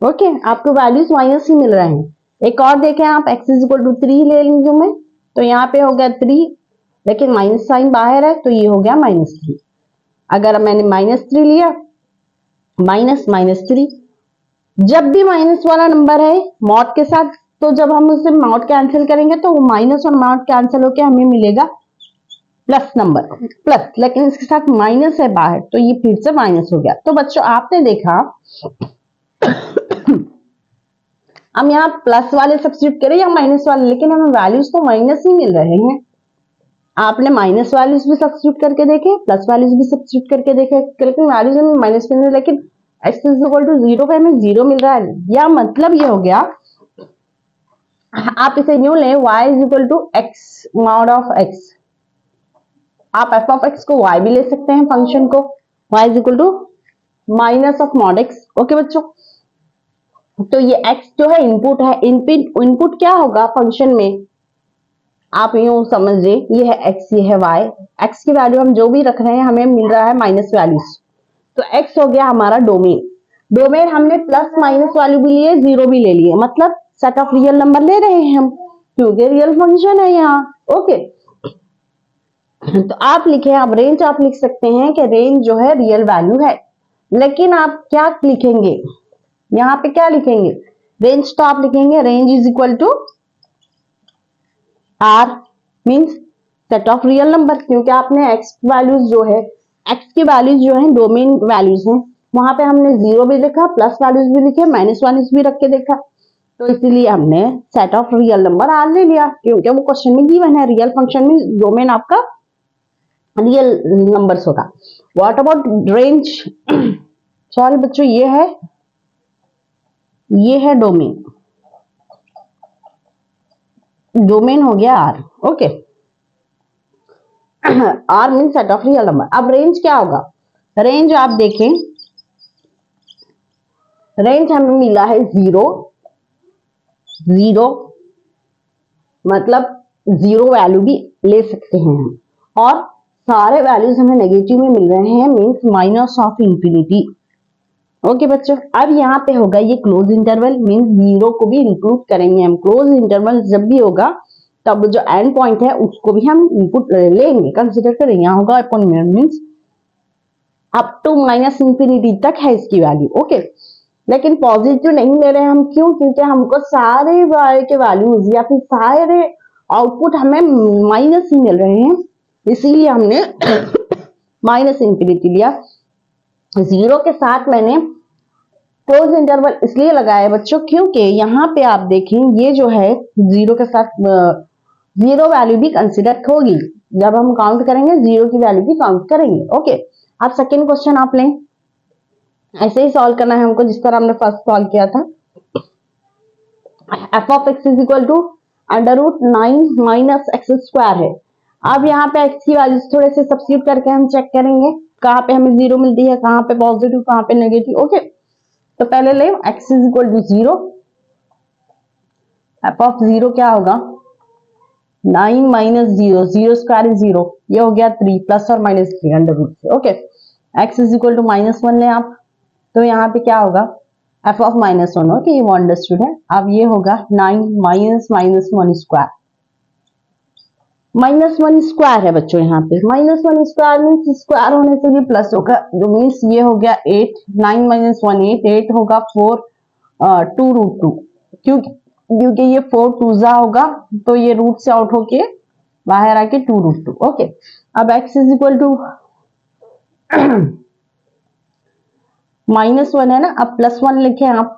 ओके, आपको वैल्यूज माइनस ही मिल रहे हैं। एक और देखें आप, x इज इक्वल टू 3 ले लीजिए मैं, तो यहाँ पे हो गया 3, लेकिन माइनस साइन बाहर है तो ये हो गया -3। अगर मैंने -3 लिया, -3, जब भी माइनस वाला नंबर है मॉड के साथ, तो जब हम उसे मॉड कैंसिल करेंगे तो वो माइनस और मॉड कैंसिल होकर हमें मिलेगा प्लस नंबर, प्लस, लेकिन इसके साथ माइनस है बाहर तो ये फिर से माइनस हो गया। तो बच्चों आपने देखा हम यहाँ प्लस वाले सब्स्टिट्यूट करें या माइनस वाले, लेकिन हमें वैल्यूज तो माइनस ही मिल रहे हैं। आपने माइनस वैल्यूज भी सब्स्टिट्यूट करके देखे, प्लस वैल्यूज भी सब्स्टिट्यूट करके देखे, लेकिन वैल्यूज हमें माइनस मिल रही है, लेकिन x इज इक्वल टू 0 पे हमें 0 मिल रहा है। या मतलब ये हो गया, आप इसे न्यू लें, y is equal to x mod of x। आप f ऑफ x को y भी ले सकते हैं फंक्शन को, y is equal to minus of mod x। Okay बच्चों, तो ये x जो है इनपुट है, इनपुट क्या होगा फंक्शन में, आप यूं समझिए ये है x ये है y, x की वैल्यू हम जो भी रख रहे हैं हमें मिल रहा है माइनस वैल्यूज, तो x हो गया हमारा डोमेन। डोमेन हमने प्लस माइनस वैल्यू भी लिए, 0 भी ले लिए, मतलब सेट ऑफ रियल नंबर ले रहे हैं हम क्योंकि रियल फंक्शन है यहाँ। ओके, तो आप लिखे, आप रेंज आप लिख सकते हैं कि रेंज जो है रियल वैल्यू है, लेकिन आप क्या लिखेंगे यहाँ पे, क्या लिखेंगे, रेंज तो आप लिखेंगे range is equal to R, means set of real number, क्योंकि आपने एक्स वैल्यूज जो है, एक्स की वैल्यूज जो है डोमेन वैल्यूज हैं, वहां पे हमने 0 भी लिखा, प्लस वैल्यूज भी लिखे, माइनस वैल्यूज भी रख के देखा, तो इसीलिए हमने set of real number R ले लिया, क्योंकि वो क्वेश्चन में गिवन है, रियल फंक्शन में डोमेन आपका रियल नंबर्स होगा। व्हाट अबाउट रेंज, सॉरी बच्चों ये है डोमेन, डोमेन हो गया R. Okay, R mean set of real number. अब रेंज क्या होगा, रेंज आप देखें, रेंज हमें मिला है 0, 0 मतलब 0 वैल्यू भी ले सकते हैं हम, और सारे वैल्यूज हमें नेगेटिव में मिल रहे हैं, means minus of infinity. Okay बच्चों, अब यहाँ पे होगा ये क्लोज इंटरवल, मीन्स 0 को भी इंक्लूड करेंगे हम। क्लोज इंटरवल जब भी होगा तब जो एंड पॉइंट है उसको भी हम इनपुट लेंगे, कंसिडर करेंगे। यहाँ होगा upon means up to minus infinity तक है इसकी वैल्यू। ओके, लेकिन पॉजिटिव नहीं ले रहे हैं हम, क्यों, क्योंकि हमको सारे y के वैल्यूज या फिर सारे आउटपुट हमें माइनस ही मिल रहे हैं, इसीलिए हमने माइनस इंफिनिटी लिया। 0 के साथ मैंने क्लोज इंटरवल इसलिए लगाया बच्चों, क्योंकि यहाँ पे आप देखें ये जो है 0 के साथ 0 वैल्यू भी कंसिडर होगी, जब हम काउंट करेंगे 0 की वैल्यू भी काउंट करेंगे। ओके, अब सेकेंड क्वेश्चन आप लें, ऐसे ही सॉल्व करना है हमको जिस तरह हमने फर्स्ट सॉल्व किया था। f of x is equal to √9 minus X square है। अब यहाँ पे x की वैल्यू थोड़े से सब्स्टिट्यूट करके हम चेक करेंगे कहाँ पे हमें 0 मिलती है, कहाँ पे पॉजिटिव, कहाँ पे नेगेटिव। ओके, तो पहले ले x is equal to 0, f of 0 क्या होगा, 9 माइनस 0, 0 स्क्वायर इज 0, ये हो गया 3 प्लस और माइनस 3 अंडर रूट से। Okay, x is equal to -1 ले आप, तो यहाँ पे क्या होगा F of minus one, okay, ये अंडरस्टूड है। अब ये होगा 9 minus minus one square, minus one square है बच्चों, यहाँ पे minus one square means square होने से ये प्लस होगा, जो मीन्स ये हो गया 8, 9 माइनस वन 8, 8 होगा 4 2 रूट 2, क्योंकि ये 4 टूजा होगा तो ये रूट से आउट होके बाहर आके 2 रूट 2, ओके। अब x is equal to minus one है ना, अब प्लस वन लिखे आप,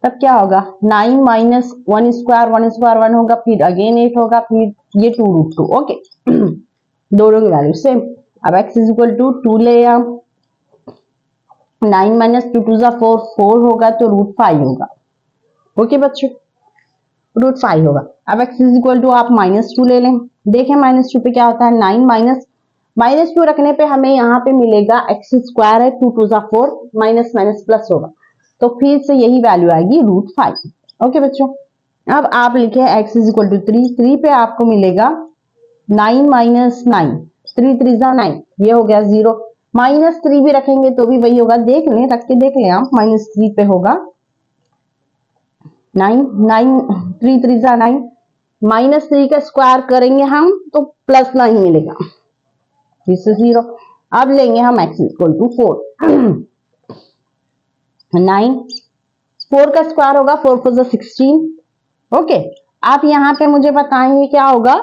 तब क्या होगा 9 माइनस वन स्क्वायर 1 होगा, फिर अगेन 8 होगा, फिर ये 2 रूट 2, ओके। दोनों की वैल्यू सेम। अब x इज इक्वल टू 2 ले आप, 9 माइनस 2 टू 4, 4 होगा तो रूट 5 होगा, ओके बच्चों, रूट 5 होगा। अब x इज इक्वल टू आप -2 ले लें, देखें -2 पे क्या होता है, 9 माइनस टू रखने पे हमें यहाँ पे मिलेगा x स्क्वायर है, 2 टू 4, माइनस माइनस प्लस होगा, तो फिर से यही वैल्यू आएगी रूट 5, ओके बच्चों। अब आप लिखे x इज इक्वल टू 3, 3 पे आपको मिलेगा 9 माइनस 9, 3 3 9, ये हो गया 0, -3 भी रखेंगे तो भी वही होगा, देख लें, रख के देख लें आप, -3 पे होगा 9, 9 3 3 9, -3 का स्क्वायर करेंगे हम तो प्लस 9 मिलेगा, दिस इज 0। अब लेंगे हम x इक्वल टू 4, 9 4 का स्क्वायर होगा 4 4 16, ओके। आप यहाँ पे मुझे बताएंगे क्या होगा,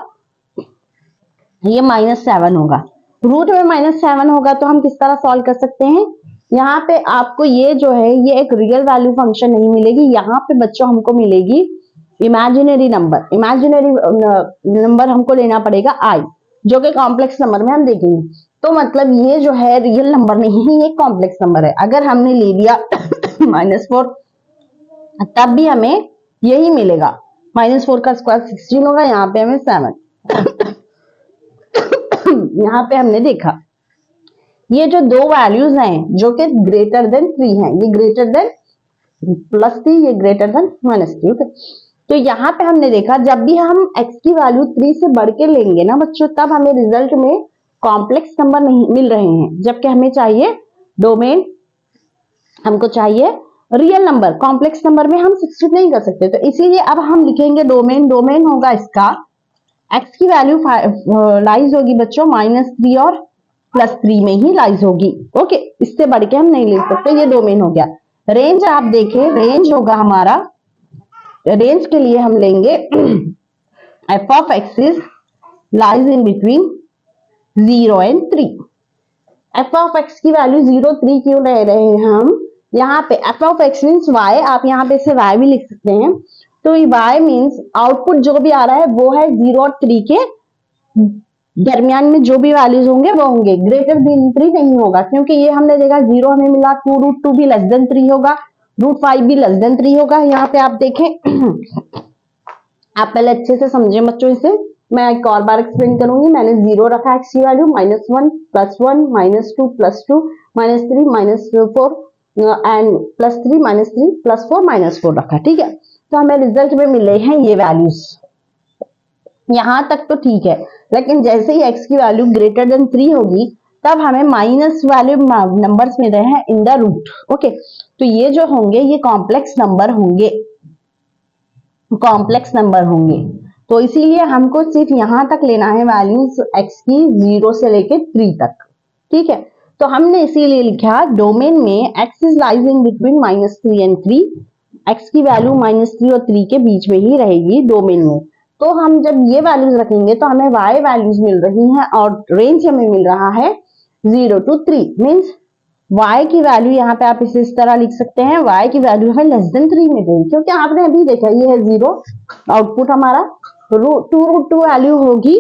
ये -7 होगा, रूट में -7 होगा तो हम किस तरह सॉल्व कर सकते हैं, यहाँ पे आपको ये जो है ये एक रियल वैल्यू फंक्शन नहीं मिलेगी, यहाँ पे बच्चों हमको मिलेगी इमेजिनरी नंबर, इमेजिनरी नंबर हमको लेना पड़ेगा i, जो कि कॉम्प्लेक्स नंबर में हम देखेंगे, तो मतलब ये जो है रियल नंबर नहीं है, ये कॉम्प्लेक्स नंबर है। अगर हमने ले लिया -4 तब भी हमें यही मिलेगा, -4 का स्क्वायर 16 होगा, यहाँ पे हमें 7 यहाँ पे हमने देखा ये जो दो वैल्यूज हैं जो कि ग्रेटर देन 3 हैं, ये ग्रेटर देन +3, ये ग्रेटर देन -3, ओके। तो यहाँ पे हमने देखा जब भी हम x की वैल्यू 3 से बढ़ के लेंगे ना बच्चों, तब हमें रिजल्ट में कॉम्प्लेक्स नंबर नहीं मिल रहे हैं, जबकि हमें चाहिए डोमेन, हमको चाहिए रियल नंबर, कॉम्प्लेक्स नंबर में हम सब्स्टिट्यूट नहीं कर सकते, तो इसीलिए अब हम लिखेंगे डोमेन, डोमेन होगा इसका x की वैल्यू लाइज होगी बच्चों -3 और +3 में ही लाइज होगी, ओके, इससे बढ़ के हम नहीं ले सकते, ये डोमेन हो गया। रेंज आप देखें, रेंज होगा हमारा, रेंज के लिए हम लेंगे f of x is lies in between 0 and 3, f of x की वैल्यू 0 3 क्यों ले रहे हैं हम, यहाँ पे f of x means y, आप यहाँ पे इसे y भी लिख सकते हैं, तो y मीन्स आउटपुट जो भी आ रहा है वो है 0 और 3 के दरमियान में जो भी वैल्यूज होंगे वो होंगे, ग्रेटर देन 3 नहीं होगा, क्योंकि ये हमने देखा 0 हमें मिला, 2 रूट 2 भी लेस देन 3 होगा, रूट 5 भी लेस देन 3 होगा, यहाँ पे आप देखें आप पहले अच्छे से समझें बच्चों इसे, मैं एक और बार एक्सप्लेन करूंगी। मैंने 0 रखा x की वैल्यू, -1 +1 -2 +2 -3 -4 एंड +3 -3 +4 -4 रखा, ठीक है। तो हमें रिजल्ट में मिले हैं ये वैल्यूज, यहां तक तो ठीक है, लेकिन जैसे ही x की वैल्यू ग्रेटर देन 3 होगी तब हमें माइनस वैल्यू नंबर्स मिल रहे हैं इन द रूट, ओके। तो ये जो होंगे ये कॉम्प्लेक्स नंबर होंगे, कॉम्प्लेक्स नंबर होंगे, तो इसीलिए हमको सिर्फ यहां तक लेना है वैल्यूज x की 0 से लेके 3 तक, ठीक है। तो हमने इसीलिए लिखा डोमेन में x is lies in between -3 and 3, x की वैल्यू -3 और 3 के बीच में ही रहेगी डोमेन में, तो हम जब ये वैल्यूज रखेंगे तो हमें y वैल्यूज मिल रही हैं और रेंज हमें मिल रहा है 0 to 3, मीन्स y की वैल्यू यहाँ पे आप इसे इस तरह लिख सकते हैं, y की वैल्यू हमें लेस देन 3 मिल रही, क्योंकि आपने अभी देखा ये है 0 आउटपुट हमारा, 2 रूट 2 वैल्यू होगी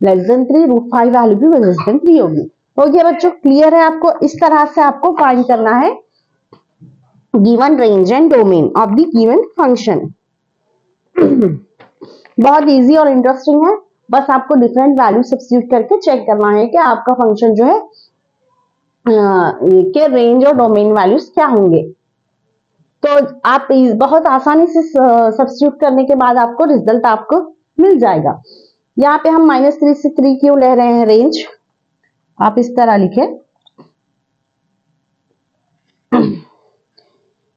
लेस देन 3, रूट 5 वैल्यू भी लेस देन 3 होगी, ओके बच्चों, क्लियर है आपको, इस तरह से आपको फाइंड करना है given range and domain of the given function. बहुत इजी और इंटरेस्टिंग है, बस आपको डिफरेंट वैल्यू सब्स्टिट्यूट करके चेक करना है कि आपका फंक्शन जो है के रेंज और डोमेन वैल्यूज क्या होंगे, तो आप बहुत आसानी से सब्स्टिट्यूट करने के बाद आपको रिजल्ट आपको मिल जाएगा। यहाँ पे हम -3 से 3 क्यों ले रहे हैं रेंज, आप इस तरह लिखें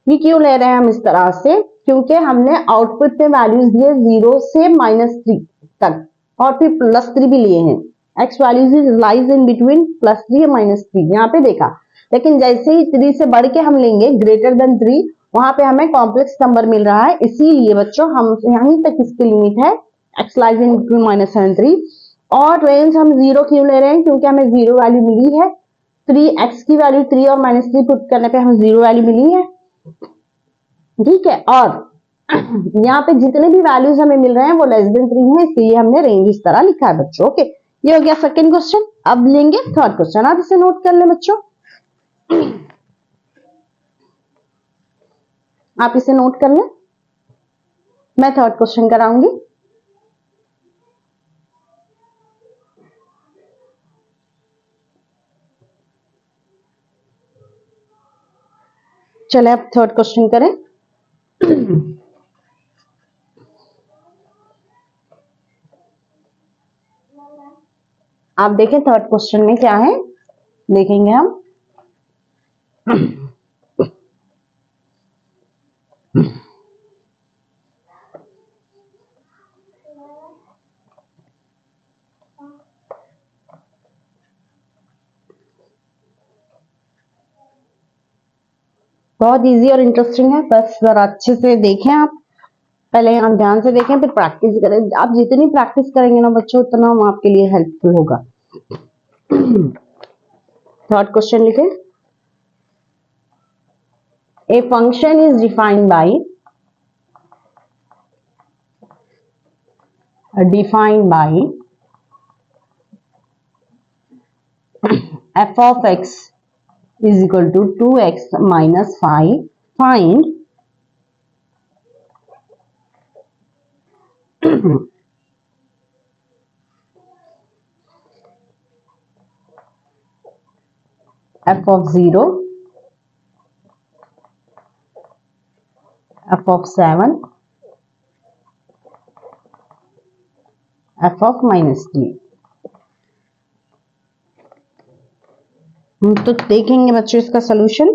ये क्यों ले रहे हैं हम इस तरह से, क्योंकि हमने आउटपुट पे वैल्यूज दिए 0 से -3 तक और फिर +3 भी लिए हैं। X values lies in between +3 और -3 यहाँ पे देखा। लेकिन जैसे ही 3 से बढ़ के हम लेंगे ग्रेटर देन 3, वहां पे हमें कॉम्प्लेक्स नंबर मिल रहा है। इसीलिए बच्चों हम यहीं तक इसकी लिमिट है एक्स लाइज इन बिटवीन -3। और रेंज हम 0 क्यों ले रहे हैं, क्योंकि हमें 0 वैल्यू मिली है। 3 एक्स की वैल्यू 3 और -3 पुट करने पे हमें 0 वैल्यू मिली है। ठीक है, और यहाँ पे जितने भी वैल्यूज हमें मिल रहे हैं वो लेस देन 3 है, इसलिए हमने रेंज इस तरह लिखा है बच्चों। ओके, ये हो गया सेकंड क्वेश्चन। अब लेंगे थर्ड क्वेश्चन। आप इसे नोट कर लें बच्चों, आप इसे नोट कर लें। मैं थर्ड क्वेश्चन कराऊंगी। चले अब थर्ड क्वेश्चन करें। आप देखें थर्ड क्वेश्चन में क्या है, देखेंगे हम। बहुत इजी और इंटरेस्टिंग है, बस जरा अच्छे से देखें आप। पहले यहाँ ध्यान से देखें फिर प्रैक्टिस करें। आप जितनी प्रैक्टिस करेंगे ना बच्चों उतना आपके लिए हेल्पफुल होगा। थर्ड क्वेश्चन लिखें। A function is defined by f of x is equal to 2x minus 5. Find f of 0, f of 7, f of -3। तो देखेंगे बच्चों इसका सोल्यूशन।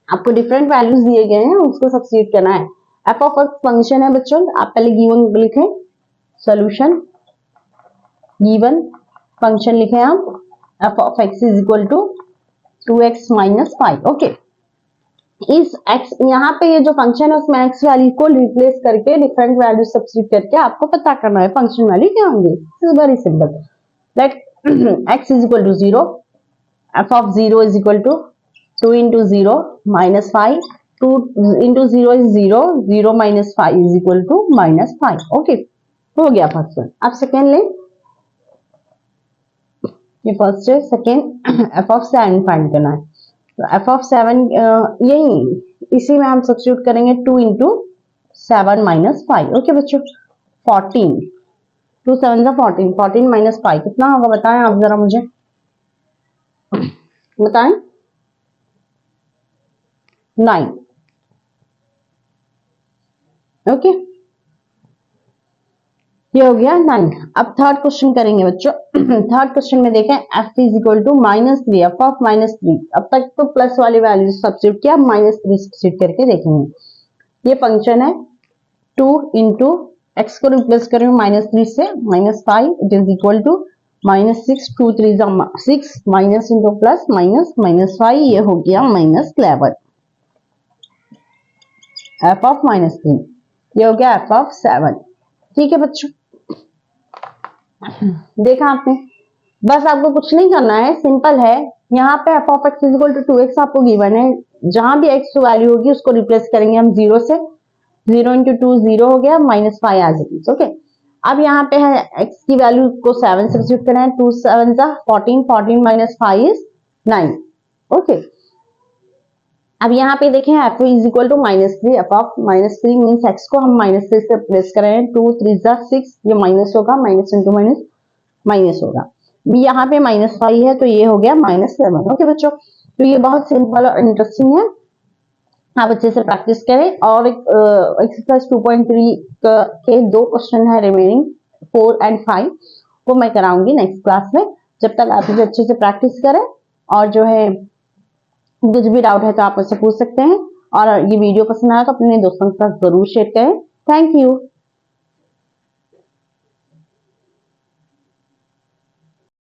आपको डिफरेंट वैल्यूज दिए गए हैं, उसको सब्स्टिट्यूट करना है। f of x फंक्शन है बच्चों, आप पहले गिवन लिखें, सोल्यूशन गिवन फंक्शन लिखें आप। f of x is equal to 2x minus 5। Okay, इस x यहाँ पे ये जो फंक्शन है उसमें x वैल्यू को रिप्लेस करके डिफरेंट वैल्यू सब्स्टिट्यूट करके आपको पता करना है फंक्शन वैल्यू क्या होंगे। This is very simple. Let x is equal to 0, f of 0 is equal to 2 into 0 minus 5, 2 into 0 is 0, 0 minus 5 is equal to -5। Okay, हो गया फर्स्ट वन। अब सेकेंड लें, ये फर्स्ट है, सेकेंड f of 7 फाइंड करना है। तो f of 7 यही इसी में हम सब्स्टिट्यूट करेंगे 2 into 7 minus 5। ओके बच्चों, 14, 2 7 14, 14 minus 5 कितना होगा बताएं आप जरा मुझे, बताएं। 9। ओके, ये हो गया 9। अब थर्ड क्वेश्चन करेंगे बच्चों। थर्ड क्वेश्चन में देखें f is equal to -3, f of -3। अब तक तो प्लस वाली वैल्यू सब्स्टिट्यूट किया, -3 सब्स्टिट्यूट करके देखेंगे। ये फंक्शन है 2 इंटू एक्स को रिप्लेस करें -3 से, -5 it is equal to -6, 2 3 6, minus into plus minus -5, ये हो गया -11। f ऑफ -3, ये हो गया f ऑफ 7। ठीक है बच्चों, देखा आपने। बस आपको कुछ नहीं करना है, सिंपल है। यहाँ पे f of x is equal to 2x आपको गिवन है, जहां भी x वैल्यू होगी उसको रिप्लेस करेंगे हम 0 से। 0 इंटू 2 0 हो गया, -5 एज इट इज। ओके, अब यहाँ पे है x की वैल्यू को 7 सब्स्टिट्यूट करना है। 2 7 14, 14 minus 5 is 9। ओके, अब यहाँ पे देखें f is equal to -3, f of -3 means x को हम -3 से रिप्लेस कर रहे हैं। 2 3 6, ये माइनस होगा, माइनस इंटू माइनस माइनस होगा। यहाँ पे -5 है तो ये हो गया -7। ओके बच्चों, तो ये बहुत सिंपल और इंटरेस्टिंग है, आप अच्छे से प्रैक्टिस करें। और एक्सरसाइज 2.3 के 2 क्वेश्चन है रिमेनिंग, 4 and 5, वो मैं कराऊंगी नेक्स्ट क्लास में। जब तक आप इसे अच्छे से प्रैक्टिस करें और जो है कुछ भी डाउट है तो आप मुझसे पूछ सकते हैं। और ये वीडियो पसंद आया तो अपने दोस्तों के साथ जरूर शेयर करें। Thank you.